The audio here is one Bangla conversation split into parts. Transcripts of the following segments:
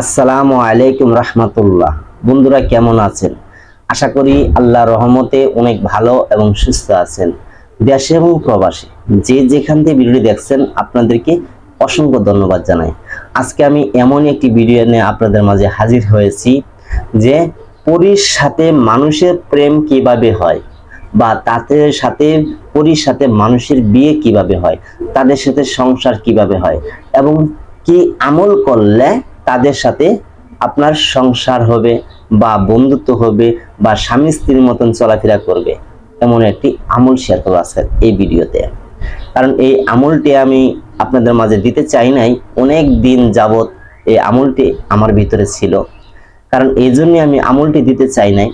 আসসালামু আলাইকুম রহমতুল্লাহ। বন্ধুরা কেমন আছেন? আশা করি আল্লাহর রহমতে অনেক ভালো এবং সুস্থ আছেন। দেশে এবং প্রবাসে যে যেখান থেকে ভিডিওটি দেখছেন আপনাদেরকে অসংখ্য ধন্যবাদ জানাই। আজকে আমি এমন একটি ভিডিও নিয়ে আপনাদের মাঝে হাজির হয়েছি যে পরীর সাথে মানুষের প্রেম কিভাবে হয় বা তাদের সাথে পরীর সাথে মানুষের বিয়ে কিভাবে হয়, তাদের সাথে সংসার কিভাবে হয় এবং কি আমল করলে তাদের সাথে আপনার সংসার হবে বা বন্ধুত্ব হবে বা স্বামী স্ত্রীর মতন চলাফেরা করবে, এমন একটি আমল শেয়ার করবো আজকের এই ভিডিওতে। কারণ এই আমলটি আমি আপনাদের মাঝে দিতে চাই নাই, অনেক দিন যাবত এই আমলটি আমার ভিতরে ছিল। কারণ এই জন্য আমি আমলটি দিতে চাই নাই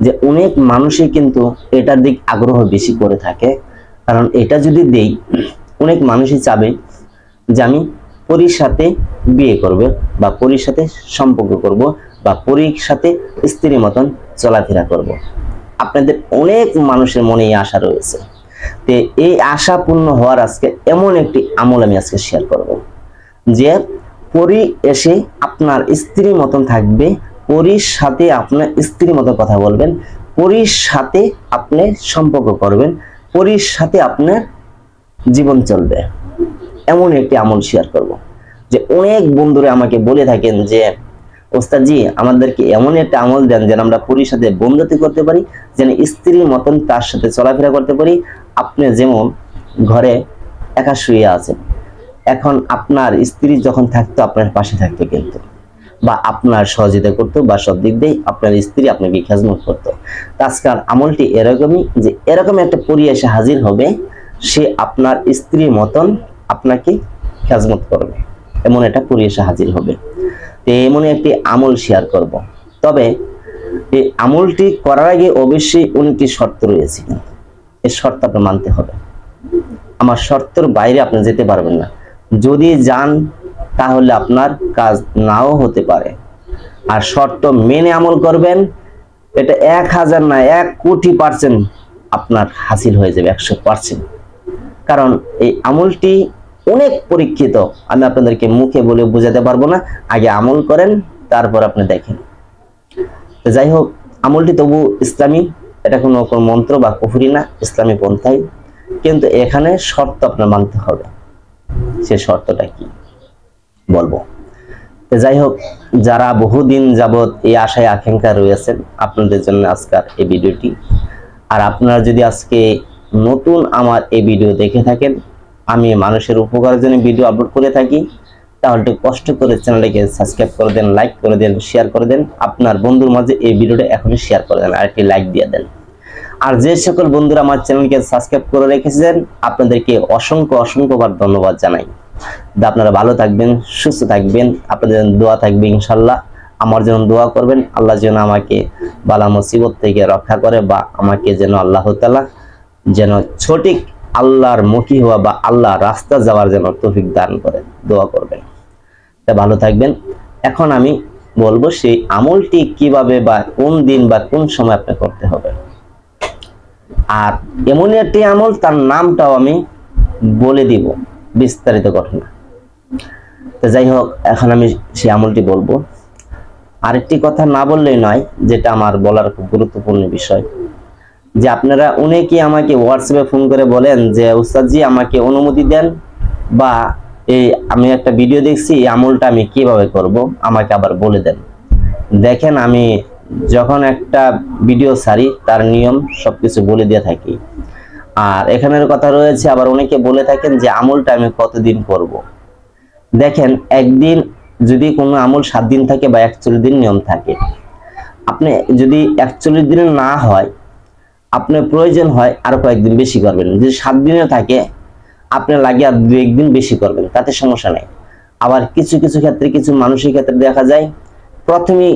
যে অনেক মানুষই কিন্তু এটার দিক আগ্রহ বেশি করে থাকে। কারণ এটা যদি দেই অনেক মানুষই চাবে যে আমি পরীর সাথে বিয়ে করবে বা পরীর সাথে সম্পর্ক করব বা পরীর সাথে স্ত্রীর মতন চলাফেরা করব। আপনাদের অনেক মানুষের মনে এই আশা রয়েছে। তো এই আশা পূর্ণ হওয়ার আজকে এমন একটি আমল আমি আজকে শেয়ার করব যে পরী এসে আপনার স্ত্রীর মতন থাকবে, পরীর সাথে আপনার স্ত্রীর মতো কথা বলবেন, পরীর সাথে আপনি সম্পর্ক করবেন, পরীর সাথে আপনার জীবন চলবে, এমন একটি আমল শেয়ার করব। যে অনেক বন্ধুরা আমাকে বলে থাকেন যে ওস্তাদজি আমাদেরকে এমন একটা আমল দেন যেন আমরা পরীর সাথে বন্ধুত্ব করতে পারি, যেন স্ত্রীর মতন তার সাথে চলাফেরা করতে পারি। আপনি যেমন ঘরে একা শুয়ে আছেন, এখন আপনার স্ত্রী যখন থাকতো আপনার পাশে থাকতো কিন্তু, বা আপনার সহযোগিতা করতো বা সব দিক দিয়ে আপনার স্ত্রী আপনাকে খেজমত করতো। আজকাল আমলটি এরকমই যে এরকম একটা পরী এসে হাজির হবে, সে আপনার স্ত্রীর মতন আপনাকে খেজমত করবে, এমন একটা পরী এসে হাজির হবে। তো এমন একটি আমল শেয়ার করব। তবে এই আমলটি করার আগে অবশ্যই অনেকটি শর্ত রয়েছে, এই শর্ত আপনার মানতে হবে। আমার শর্তের বাইরে আপনি যেতে পারবেন না। যদি যান তাহলে আপনার কাজ নাও হতে পারে। আর শর্ত মেনে আমল করবেন, এটা 1000 না 1,000,000% আপনার হাসিল হয়ে যাবে, 100%। কারণ এই আমলটি অনেক পরীক্ষিত, আমি আপনাদেরকে মুখে বলে বোঝাতে পারবো না। আগে আমল করেন, তারপর আপনি দেখেন। যাই হোক, আমলটি তবু ইসলামী, এটা কোনো মন্ত্র বা কুফরি না, ইসলামী পন্থাই। কিন্তু এখানে শর্ত আপনার মানতে হবে। সে শর্তটা কি বলবো। যাই হোক, যারা বহুদিন যাবত এই আশায় আকাঙ্ক্ষা রয়েছেন, আপনাদের জন্য আজকের এই ভিডিওটি। আর আপনারা যদি আজকে নতুন আমার এই ভিডিও দেখে থাকেন, আমি মানুষের উপকারের জন্য ভিডিও আপলোড করে থাকি, তাহলে একটু কষ্ট করে চ্যানেলটাকে সাবস্ক্রাইব করে দেন, লাইক করে দেন, শেয়ার করে দেন। আপনার বন্ধুর মাঝে এই ভিডিওটা এখনই শেয়ার করে দেন আর একটি লাইক দিয়ে দেন। আর যে সকল বন্ধুরা আমার চ্যানেলকে সাবস্ক্রাইব করে রেখেছেন, আপনাদেরকে অসংখ্যবার ধন্যবাদ জানাই। আপনারা ভালো থাকবেন, সুস্থ থাকবেন, আপনাদের দোয়া থাকবে ইনশাল্লাহ। আমার জন্য দোয়া করবেন, আল্লাহ যেন আমাকে বালা মুসিবত থেকে রক্ষা করে, বা আমাকে যেন আল্লাহ তাআলা যেন সঠিক আল্লাহর মুখী হওয়া বা আল্লাহ রাস্তা যাওয়ার যেন তৌফিক দান করে, দোয়া করবেন। তা ভালো থাকবেন। এখন আমি বলবো সেই আমলটি কিভাবে বা কোন দিন বা কোন সময় আপনি করতে হবে। আর এমনই একটি আমল, তার নামটাও আমি বলে দিব, বিস্তারিত ঘটনা। তো যাই হোক, এখন আমি সেই আমলটি বলবো। আরেকটি কথা না বললেই নয়, যেটা আমার বলার খুব গুরুত্বপূর্ণ বিষয়, যে আপনারা অনেকেই আমাকে হোয়াটসঅ্যাপে ফোন করে বলেন যে উস্তাদজি আমাকে অনুমতি দেন, বা এই আমি একটা ভিডিও দেখছি, এই আমলটা আমি কিভাবে করব আমাকে আবার বলে দেন। দেখেন, আমি যখন একটা ভিডিও ছাড়ি তার নিয়ম সবকিছু বলে দিয়ে থাকি। আর এখানের কথা রয়েছে, আবার অনেকে বলে থাকেন যে আমলটা আমি কতদিন করব। দেখেন, একদিন যদি কোনো আমল 7 দিন থাকে বা 41 দিন নিয়ম থাকে, আপনি যদি 41 দিনে না হয়, আপনার প্রয়োজন হয় আরো কয়েকদিন বেশি করবেন। যদি 7 দিনে থাকে, আপনার লাগে আর 2-1 দিন বেশি করবেন, তাতে সমস্যা নেই। আবার কিছু কিছু ক্ষেত্রে, কিছু মানুষের ক্ষেত্রে দেখা যায় প্রথমেই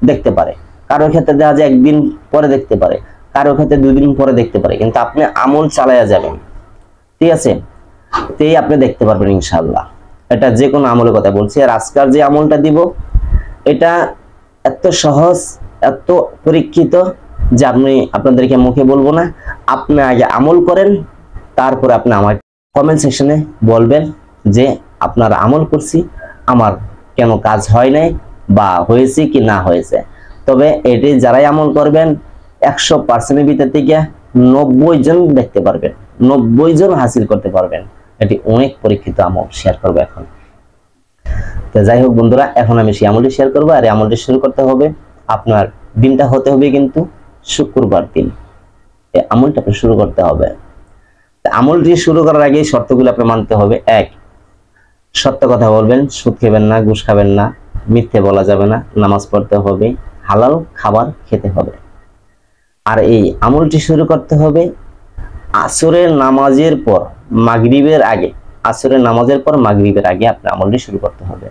দেখতে পারে, কারো ক্ষেত্রে দেখা যায় 1 দিন পরে দেখতে পারে, কারো ক্ষেত্রে 2 দিন পরে দেখতে পারে, কিন্তু আপনি আমল চালায়া যাবেন, ঠিক আছে? তেই আপনি দেখতে পারবেন ইনশাআল্লাহ। এটা যে কোনো আমলের কথা বলছি। আর আজকাল যে আমলটা দিব, এটা এত সহজ, এত পরীক্ষিত যে আমি আপনাদেরকে মুখে বলবো না। আপনি আগে আমল করেন, তারপরে আপনি আমার কমেন্ট সেকশনে বলবেন যে আপনারা আমল করছি, আমার কেন কাজ হয় নাই বা হয়েছে কি না হয়েছে। তবে এটি যারাই আমল করবেন 100% ভিতর থেকে 90 জন দেখতে পারবেন, 90 জন হাসিল করতে পারবেন। এটি অনেক পরীক্ষিত আমল, শেয়ার করবো এখন। তো যাই হোক বন্ধুরা, এখন আমি সেই আমলটি শেয়ার করবো। আর এই আমলটি শুরু করতে হবে, আপনার দিনটা হতে হবে কিন্তু শুক্রবার দিন। এই আমলটা আপনি শুরু করতে হবে। আমলটি শুরু করার আগে শর্তগুলো আপনি মানতে হবে। 1, সত্য কথা বলবেন, সুদ খাবেন না, ঘুষ খাবেন না, মিথ্যে বলা যাবে না, নামাজ পড়তে হবে, হালাল খাবার খেতে হবে। আর এই আমলটি শুরু করতে হবে আসরের নামাজের পর মাগরিবের আগে। আসরের নামাজের পর মাগরিবের আগে আপনি আমলটি শুরু করতে হবে।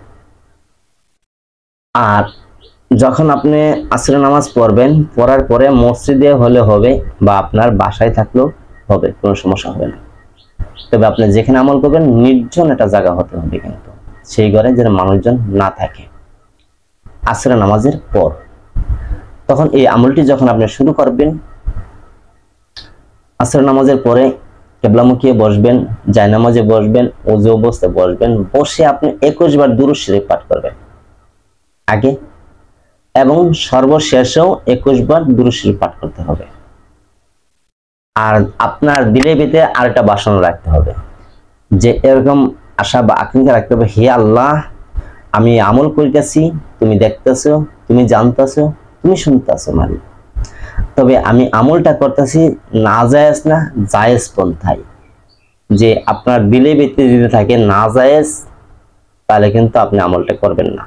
আর যখন আপনি আসরের নামাজ পড়বেন, পড়ার পরে মসজিদে হলে হবে বা আপনার বাসায় থাকলেও হবে, কোনো সমস্যা হবে না। তবে আপনি যেখানে আমল করবেন নির্জন একটা জায়গা হতে হবে, কিন্তু সেই ঘরে যেন মানুষজন না থাকে আসরের নামাজের পর। তখন এই আমলটি যখন আপনি শুরু করবেন, আসরের নামাজের পরে কিবলামুখী বসবেন, জায়নামাজে বসবেন, ওযু অবস্থায় বসবেন। বসে আপনি 21 বার দুরূদ শরীফ পাঠ করবেন আগে, এবং সর্বশেষেও 21 বার দুরূদ শরীফ পাঠ করতে হবে। আর আপনার দিলের ভিতরে আরেকটা বাসনা রাখতে হবে, যে এরকম আশা বা আকাঙ্ক্ষা রাখতে হবে, হে আল্লাহ, আমি আমল করিতেছি, তুমি দেখতেছো, তুমি জানতেছো, তুমি শুনতেছো মালিক। তবে আমি আমলটা করতেছি নাজায়েজ না জায়েজ পন্থায়। যে আপনার দিলে ভিতরে যদি থাকে নাজায়েজ, তাহলে কিন্তু আপনি আমলটা করবেন না।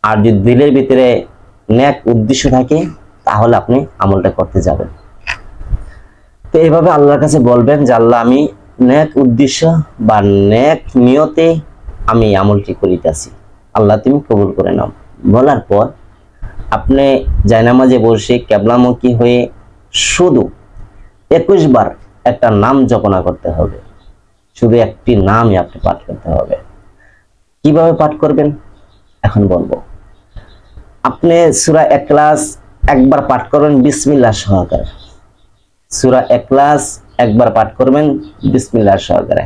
আর যদি দিলের ভিতরে নেক উদ্দেশ্য থাকে, তাহলে আপনি আমলটা করতে যাবেন। তো এইভাবে আল্লাহর কাছে বলবেন যে আল্লাহ, আমি নেক উদ্দেশ্য বা নেক নিয়তে আমি আমলটি করিতেছি, আল্লাহ তুমি কবুল করে নাও। বলার পর আপনি জায়নামাজে বসে কিবলামুখী হয়ে শুধু 21 বার একটা নাম জপনা করতে হবে। শুধু একটি নামই আপনি পাঠ করতে হবে। কিভাবে পাঠ করবেন এখন বলবো। আপনি সূরা ইখলাস একবার পাঠ করবেন বিসমিল্লাহ সহকারে। সূরা ইখলাস একবার পাঠ করবেন বিসমিল্লাহ সহকারে।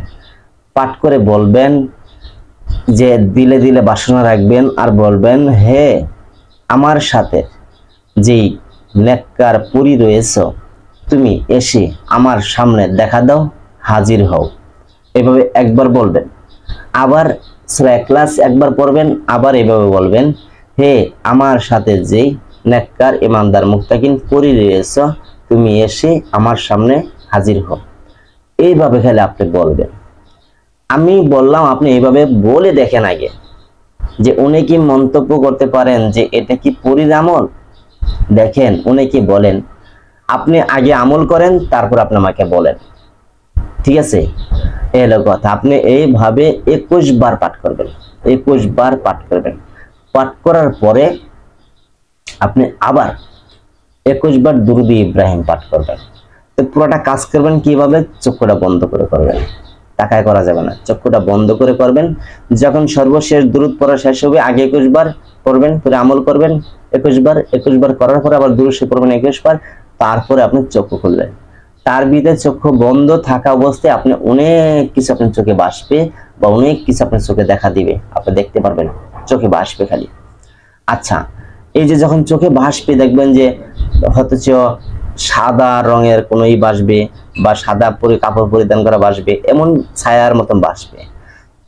পাঠ করে বলবেন যে দিলে দিলে বাসনা রাখবেন, আর বলবেন, হে আমার সাথে যেই নেককার পরী রয়েছ, তুমি এসে আমার সামনে দেখা দাও, হাজির হও। এভাবে একবার বলবেন। আবার সূরা ইখলাস একবার পড়বেন, আবার এভাবে বলবেন, হে আমার সাথে যেই নেককার ইমানদার মুত্তাকিন পরী রয়েছ, তুমি এসে আমার সামনে হাজির হও। এইভাবে খেলে আপনি বলবেন। আমি বললাম, আপনি এইভাবে বলে দেখেন আগে, যে অনেকে মন্তব্য করতে পারেন যে এটা কি পরীর আমল। দেখেন, অনেকে বলেন আপনি আগে আমল করেন, তারপর আপনি আমাকে বলেন। ঠিক আছে, এই হলো কথা। আপনি এইভাবে 21 বার পাঠ করবেন, 21 বার পাঠ করবেন। পাঠ করার পরে আপনি আবার 21 বার দুরূদ ইব্রাহিম পাঠ করবেন। তো পুরোটা কাজ করবেন কিভাবে? চক্ষুটা বন্ধ করে করবেন, তাকায় করা যাবে না, চক্ষুটা বন্ধ করে করবেন। যখন সর্বশেষ দুরূদ পড়া শেষ হবে, আগে 21 বার পড়বেন, পরে আমল করবেন 21 বার। 21 বার করার পরে আবার দুরূদ শরীফ পড়বেন 21 বার। তারপরে আপনি চক্ষু খুলবেন। তার ভিতরে চক্ষু বন্ধ থাকা অবস্থায় আপনি অনেক কিছু আপনার চোখে ভাসবে, বা অনেক কিছু আপনার চোখে দেখা দিবে, আপনি দেখতে পারবেন, চোখে ভাসবে খালি। আচ্ছা, এই যে যখন চোখে ভাসবে, দেখবেন যে অথচ সাদা রঙের কোনো ভাসবে, বা সাদা কাপড় পরিধান করা ভাসবে, এমন ছায়ার মতন ভাসবে।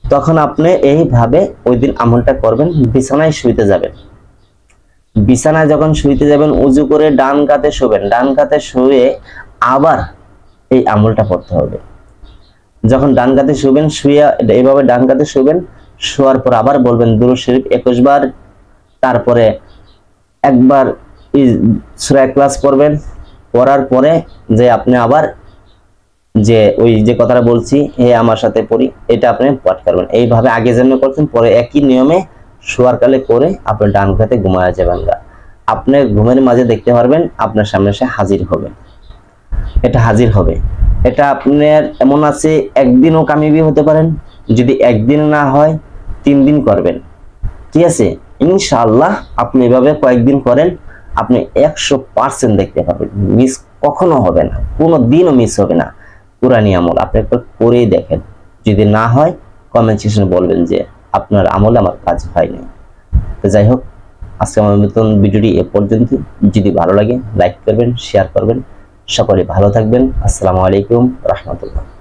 তখন আপনি এইভাবে ওই দিন আমলটা করবেন। বিছানায় শুইতে যাবেন। বিছানায় যখন শুইতে যাবেন, উজু করে ডান কাতে শোবেন। ডান কাতে শুয়ে আবার এই আমলটা পড়তে হবে। যখন ডান কাতে শুবেন, শুয়ে এইভাবে ডান কাতে শুবেন, শোয়ার পর আবার বলবেন দুরূদ শরীফ 21 বার। তারপরে একবার সূরা ইখলাস পড়বেন। পড়ার পরে যে আপনি আবার যে ওই যে কথাটা বলছি, হে আমার সাথে পড়ি, এটা আপনি পাঠ করবেন। এইভাবে আগে যেমন করছেন, পরে একই নিয়মে শোয়ার কালে করে আপনি ডান কাতে ঘুমায়া যাবেন। আপনি ঘুমের মাঝে দেখতে পারবেন আপনার সামনে সে হাজির হবে। এটা হাজির হবে। এটা আপনার এমন আছে, একদিনও কামিয়াবি হতে পারেন। যদি একদিন না হয় 3 দিন করবেন। ঠিক আছে, ইনশাআল্লাহ আপনি এভাবে কয়েকদিন করেন, আপনি 100% দেখতে পাবেন। মিস কখনো হবে না, কোনো দিনও মিস হবে না। কুরআনি আমল আপনি একবার করেই দেখেন। যদি না হয় কমেন্ট সেকশনে বলবেন যে আপনার আমলে আমার কাজ হয়নি। তো যাই হোক, আজকে আমার নতুন ভিডিওটি এ পর্যন্ত। যদি ভালো লাগে লাইক করবেন, শেয়ার করবেন। সকলে ভালো থাকবেন। আসসালামু আলাইকুম রহমতুল্লাহ।